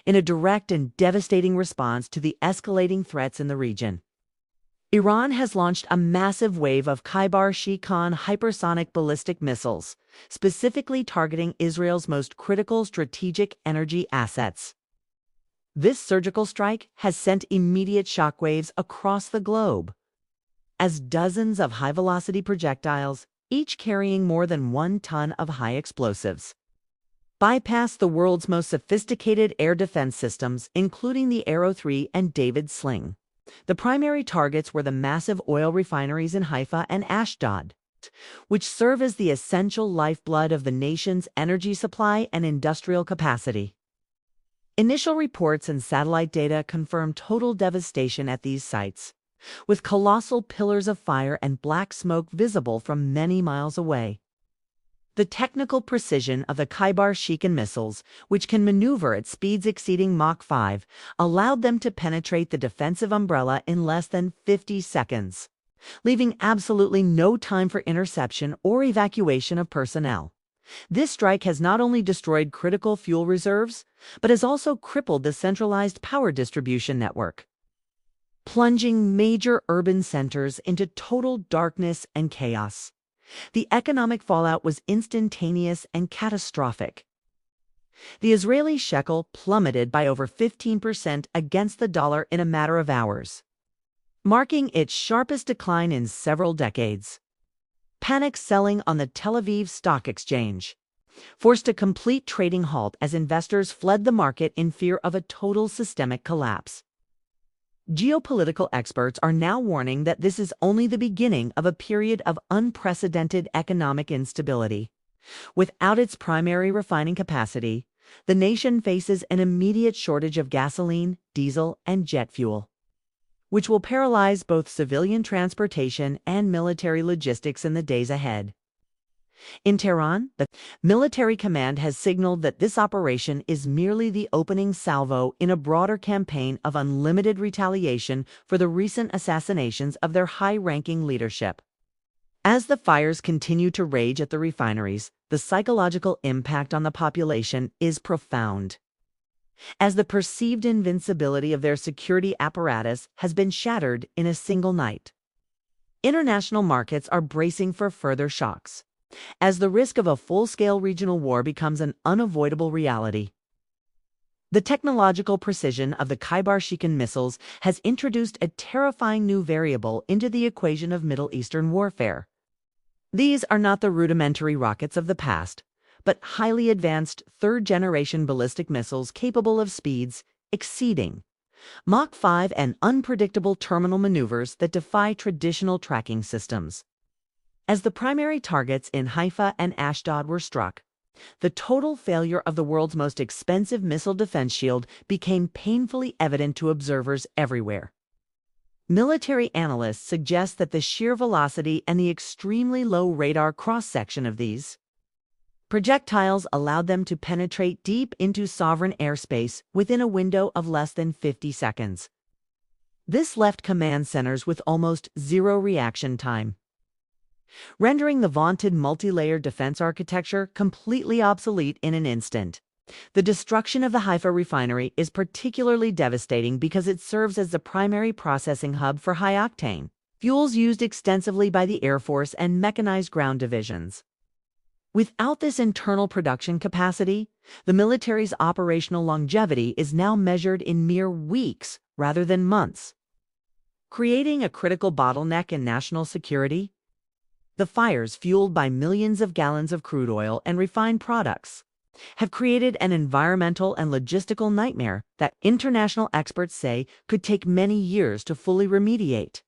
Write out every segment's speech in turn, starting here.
in a direct and devastating response to the escalating threats in the region. Iran has launched a massive wave of Kheibar Shekan hypersonic ballistic missiles, specifically targeting Israel's most critical strategic energy assets. This surgical strike has sent immediate shockwaves across the globe, as dozens of high-velocity projectiles, each carrying more than 1 ton of high explosives, bypassed the world's most sophisticated air defense systems, including the Arrow 3 and David's Sling. The primary targets were the massive oil refineries in Haifa and Ashdod, which serve as the essential lifeblood of the nation's energy supply and industrial capacity. Initial reports and satellite data confirm total devastation at these sites, with colossal pillars of fire and black smoke visible from many miles away. The technical precision of the Kheibar Shekan missiles, which can maneuver at speeds exceeding Mach 5, allowed them to penetrate the defensive umbrella in less than 50 seconds, leaving absolutely no time for interception or evacuation of personnel. This strike has not only destroyed critical fuel reserves, but has also crippled the centralized power distribution network, plunging major urban centers into total darkness and chaos. The economic fallout was instantaneous and catastrophic. The Israeli shekel plummeted by over 15% against the dollar in a matter of hours, marking its sharpest decline in several decades. Panic selling on the Tel Aviv Stock Exchange forced a complete trading halt as investors fled the market in fear of a total systemic collapse. Geopolitical experts are now warning that this is only the beginning of a period of unprecedented economic instability. Without its primary refining capacity, the nation faces an immediate shortage of gasoline, diesel, and jet fuel, which will paralyze both civilian transportation and military logistics in the days ahead. In Tehran, the military command has signaled that this operation is merely the opening salvo in a broader campaign of unlimited retaliation for the recent assassinations of their high-ranking leadership. As the fires continue to rage at the refineries, the psychological impact on the population is profound, as the perceived invincibility of their security apparatus has been shattered in a single night. International markets are bracing for further shocks, as the risk of a full-scale regional war becomes an unavoidable reality. The technological precision of the Kheibar Shekan missiles has introduced a terrifying new variable into the equation of Middle Eastern warfare. These are not the rudimentary rockets of the past, but highly advanced third-generation ballistic missiles capable of speeds exceeding Mach 5 and unpredictable terminal maneuvers that defy traditional tracking systems. As the primary targets in Haifa and Ashdod were struck, the total failure of the world's most expensive missile defense shield became painfully evident to observers everywhere. Military analysts suggest that the sheer velocity and the extremely low radar cross-section of these projectiles allowed them to penetrate deep into sovereign airspace within a window of less than 50 seconds. This left command centers with almost zero reaction time, rendering the vaunted multi-layered defense architecture completely obsolete in an instant. The destruction of the Haifa refinery is particularly devastating because it serves as the primary processing hub for high-octane fuels used extensively by the Air Force and mechanized ground divisions. Without this internal production capacity, the military's operational longevity is now measured in mere weeks rather than months, creating a critical bottleneck in national security. The fires, fueled by millions of gallons of crude oil and refined products, have created an environmental and logistical nightmare that international experts say could take many years to fully remediate.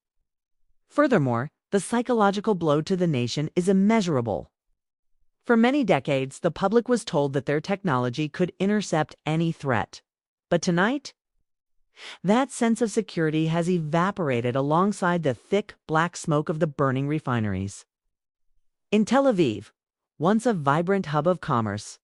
Furthermore, the psychological blow to the nation is immeasurable. For many decades, the public was told that their technology could intercept any threat. But tonight, that sense of security has evaporated alongside the thick, black smoke of the burning refineries. In Tel Aviv, once a vibrant hub of commerce,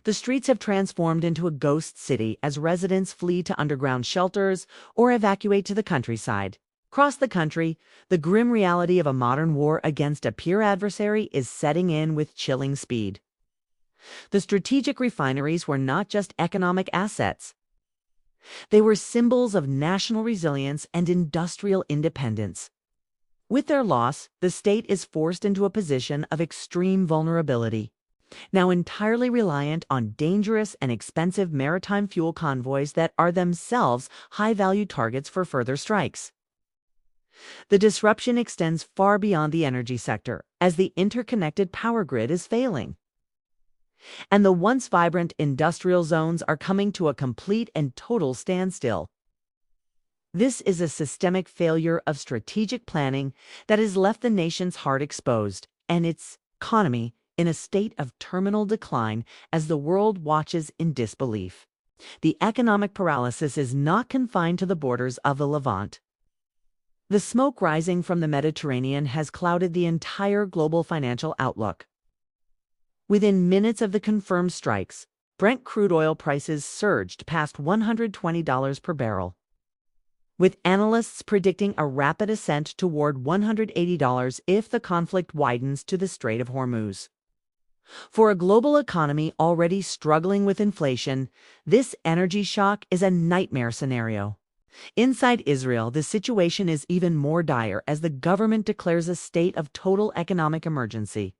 the streets have transformed into a ghost city as residents flee to underground shelters or evacuate to the countryside. Across the country, the grim reality of a modern war against a peer adversary is setting in with chilling speed. The strategic refineries were not just economic assets. They were symbols of national resilience and industrial independence. With their loss, the state is forced into a position of extreme vulnerability, now entirely reliant on dangerous and expensive maritime fuel convoys that are themselves high-value targets for further strikes. The disruption extends far beyond the energy sector, as the interconnected power grid is failing. And the once vibrant industrial zones are coming to a complete and total standstill. This is a systemic failure of strategic planning that has left the nation's heart exposed and its economy in a state of terminal decline as the world watches in disbelief. The economic paralysis is not confined to the borders of the Levant. The smoke rising from the Mediterranean has clouded the entire global financial outlook. Within minutes of the confirmed strikes, Brent crude oil prices surged past $120 per barrel, with analysts predicting a rapid ascent toward $180 if the conflict widens to the Strait of Hormuz. For a global economy already struggling with inflation, this energy shock is a nightmare scenario. Inside Israel, the situation is even more dire as the government declares a state of total economic emergency.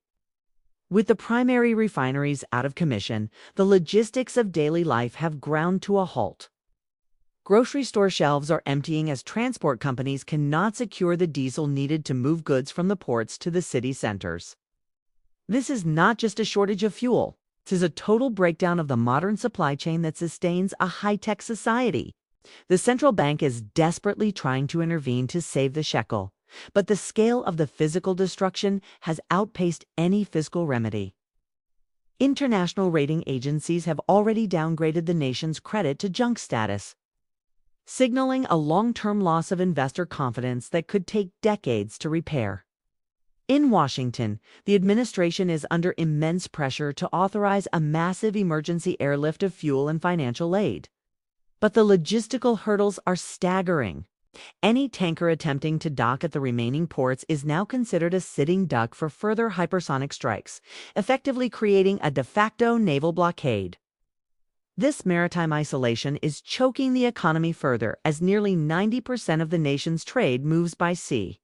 With the primary refineries out of commission, the logistics of daily life have ground to a halt. Grocery store shelves are emptying as transport companies cannot secure the diesel needed to move goods from the ports to the city centers. This is not just a shortage of fuel. It is a total breakdown of the modern supply chain that sustains a high-tech society. The central bank is desperately trying to intervene to save the shekel, but the scale of the physical destruction has outpaced any fiscal remedy. International rating agencies have already downgraded the nation's credit to junk status, signaling a long-term loss of investor confidence that could take decades to repair. In Washington, the administration is under immense pressure to authorize a massive emergency airlift of fuel and financial aid. But the logistical hurdles are staggering. Any tanker attempting to dock at the remaining ports is now considered a sitting duck for further hypersonic strikes, effectively creating a de facto naval blockade. This maritime isolation is choking the economy further as nearly 90% of the nation's trade moves by sea.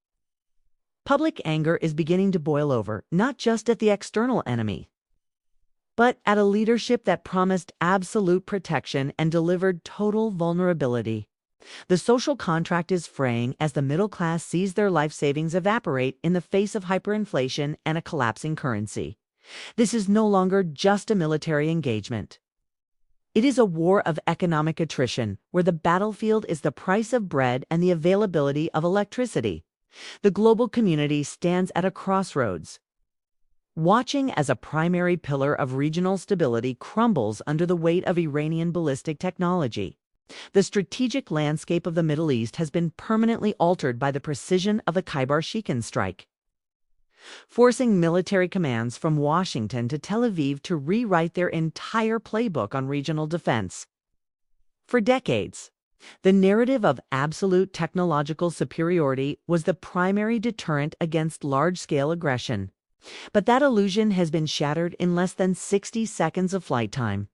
Public anger is beginning to boil over, not just at the external enemy, but at a leadership that promised absolute protection and delivered total vulnerability. The social contract is fraying as the middle class sees their life savings evaporate in the face of hyperinflation and a collapsing currency. This is no longer just a military engagement. It is a war of economic attrition, where the battlefield is the price of bread and the availability of electricity. The global community stands at a crossroads, watching as a primary pillar of regional stability crumbles under the weight of Iranian ballistic technology. The strategic landscape of the Middle East has been permanently altered by the precision of the Kheibar Shekan strike, forcing military commands from Washington to Tel Aviv to rewrite their entire playbook on regional defense. For decades, the narrative of absolute technological superiority was the primary deterrent against large-scale aggression. But that illusion has been shattered in less than 60 seconds of flight time.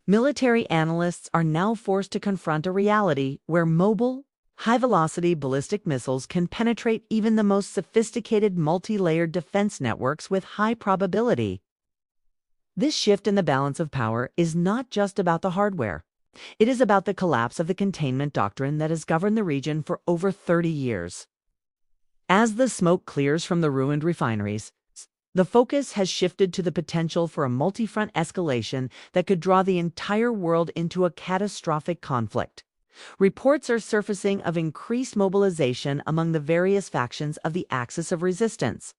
Military analysts are now forced to confront a reality where mobile, high-velocity ballistic missiles can penetrate even the most sophisticated multi-layered defense networks with high probability. This shift in the balance of power is not just about the hardware. It is about the collapse of the containment doctrine that has governed the region for over 30 years. As the smoke clears from the ruined refineries, the focus has shifted to the potential for a multi-front escalation that could draw the entire world into a catastrophic conflict. Reports are surfacing of increased mobilization among the various factions of the axis of resistance,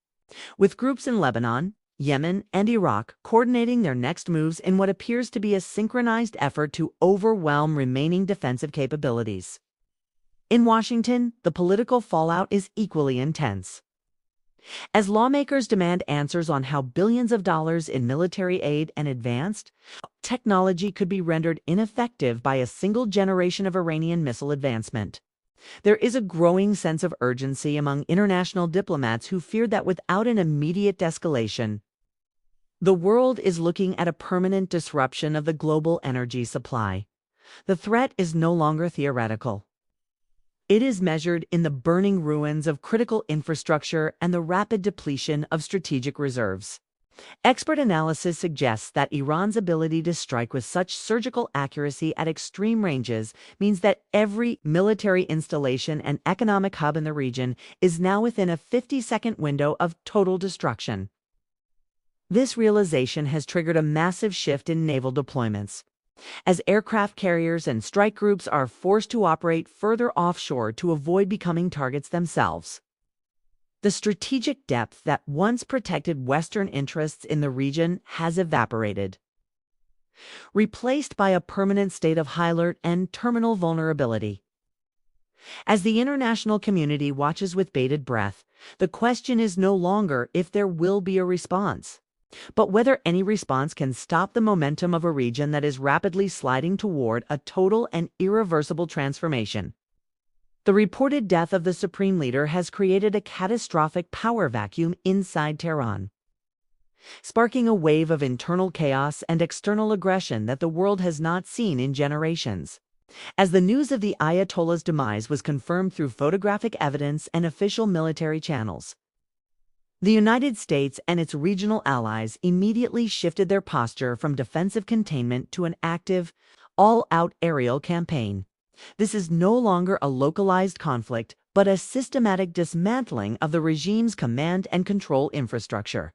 with groups in Lebanon, Yemen, and Iraq coordinating their next moves in what appears to be a synchronized effort to overwhelm remaining defensive capabilities. In Washington, the political fallout is equally intense. As lawmakers demand answers on how billions of dollars in military aid and advanced technology could be rendered ineffective by a single generation of Iranian missile advancement, there is a growing sense of urgency among international diplomats who fear that without an immediate escalation, the world is looking at a permanent disruption of the global energy supply. The threat is no longer theoretical. It is measured in the burning ruins of critical infrastructure and the rapid depletion of strategic reserves. Expert analysis suggests that Iran's ability to strike with such surgical accuracy at extreme ranges means that every military installation and economic hub in the region is now within a 50-second window of total destruction. This realization has triggered a massive shift in naval deployments, as aircraft carriers and strike groups are forced to operate further offshore to avoid becoming targets themselves. The strategic depth that once protected Western interests in the region has evaporated, replaced by a permanent state of high alert and terminal vulnerability. As the international community watches with bated breath, the question is no longer if there will be a response, but whether any response can stop the momentum of a region that is rapidly sliding toward a total and irreversible transformation. The reported death of the supreme leader has created a catastrophic power vacuum inside Tehran, sparking a wave of internal chaos and external aggression that the world has not seen in generations. As the news of the Ayatollah's demise was confirmed through photographic evidence and official military channels, the United States and its regional allies immediately shifted their posture from defensive containment to an active, all-out aerial campaign. This is no longer a localized conflict, but a systematic dismantling of the regime's command and control infrastructure.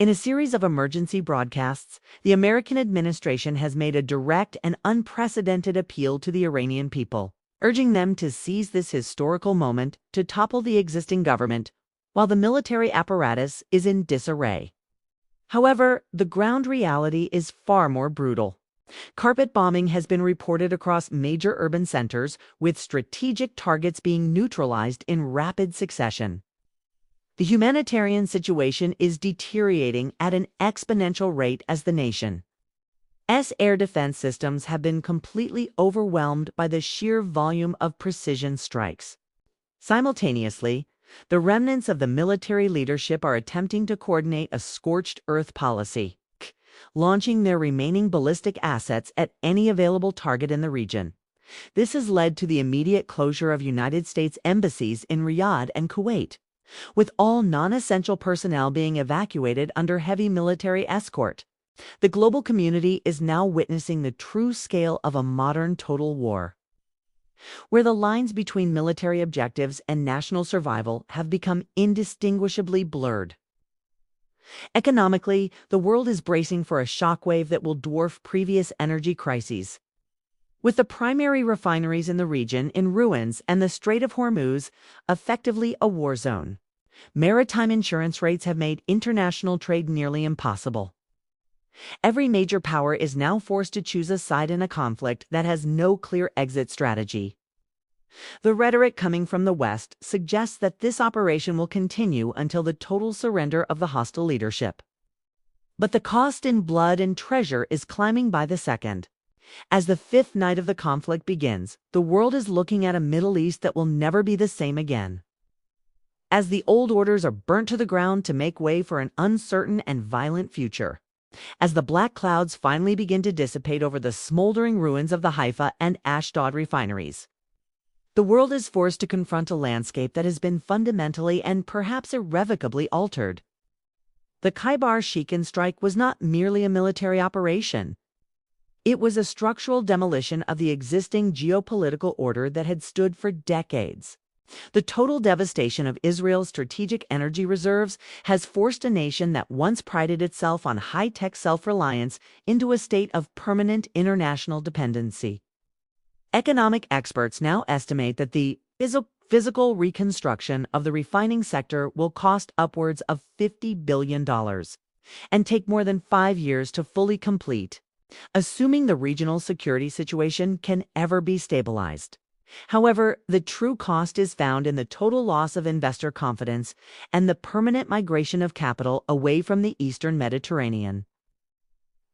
In a series of emergency broadcasts, the American administration has made a direct and unprecedented appeal to the Iranian people, urging them to seize this historical moment to topple the existing government, while the military apparatus is in disarray. However, the ground reality is far more brutal. Carpet bombing has been reported across major urban centers, with strategic targets being neutralized in rapid succession. The humanitarian situation is deteriorating at an exponential rate as the nation's air defense systems have been completely overwhelmed by the sheer volume of precision strikes. Simultaneously, the remnants of the military leadership are attempting to coordinate a scorched earth policy, launching their remaining ballistic assets at any available target in the region. This has led to the immediate closure of United States embassies in Riyadh and Kuwait, with all non-essential personnel being evacuated under heavy military escort. The global community is now witnessing the true scale of a modern total war, where the lines between military objectives and national survival have become indistinguishably blurred. Economically, the world is bracing for a shockwave that will dwarf previous energy crises. With the primary refineries in the region in ruins and the Strait of Hormuz effectively a war zone, maritime insurance rates have made international trade nearly impossible. Every major power is now forced to choose a side in a conflict that has no clear exit strategy. The rhetoric coming from the West suggests that this operation will continue until the total surrender of the hostile leadership. But the cost in blood and treasure is climbing by the second. As the fifth night of the conflict begins, the world is looking at a Middle East that will never be the same again. As the old orders are burnt to the ground to make way for an uncertain and violent future. As the black clouds finally begin to dissipate over the smoldering ruins of the Haifa and Ashdod refineries, the world is forced to confront a landscape that has been fundamentally and perhaps irrevocably altered. The Kheibar Shekan strike was not merely a military operation. It was a structural demolition of the existing geopolitical order that had stood for decades. The total devastation of Israel's strategic energy reserves has forced a nation that once prided itself on high-tech self-reliance into a state of permanent international dependency. Economic experts now estimate that the physical reconstruction of the refining sector will cost upwards of $50 billion and take more than 5 years to fully complete, assuming the regional security situation can ever be stabilized. However, the true cost is found in the total loss of investor confidence and the permanent migration of capital away from the Eastern Mediterranean.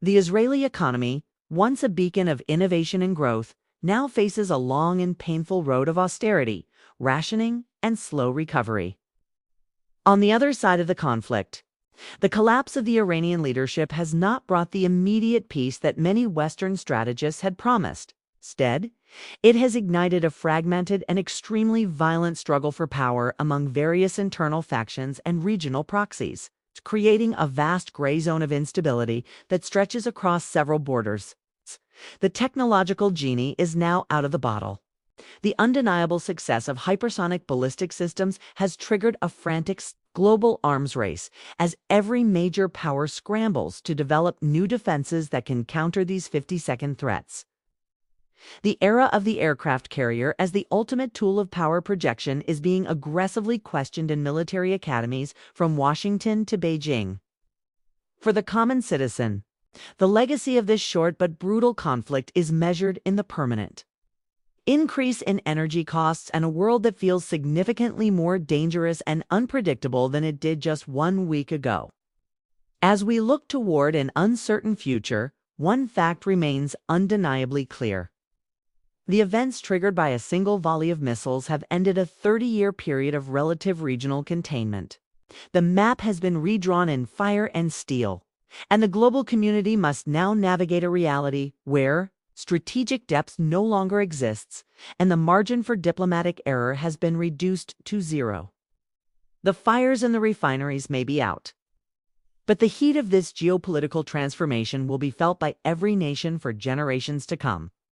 The Israeli economy, once a beacon of innovation and growth, now faces a long and painful road of austerity, rationing, and slow recovery. On the other side of the conflict, the collapse of the Iranian leadership has not brought the immediate peace that many Western strategists had promised. Instead, it has ignited a fragmented and extremely violent struggle for power among various internal factions and regional proxies, creating a vast gray zone of instability that stretches across several borders. The technological genie is now out of the bottle. The undeniable success of hypersonic ballistic systems has triggered a frantic global arms race as every major power scrambles to develop new defenses that can counter these 50-second threats. The era of the aircraft carrier as the ultimate tool of power projection is being aggressively questioned in military academies from Washington to Beijing. For the common citizen, the legacy of this short but brutal conflict is measured in the permanent increase in energy costs and a world that feels significantly more dangerous and unpredictable than it did just 1 week ago. As we look toward an uncertain future, one fact remains undeniably clear. The events triggered by a single volley of missiles have ended a 30-year period of relative regional containment. The map has been redrawn in fire and steel, and the global community must now navigate a reality where strategic depth no longer exists, and the margin for diplomatic error has been reduced to zero. The fires in the refineries may be out, but the heat of this geopolitical transformation will be felt by every nation for generations to come.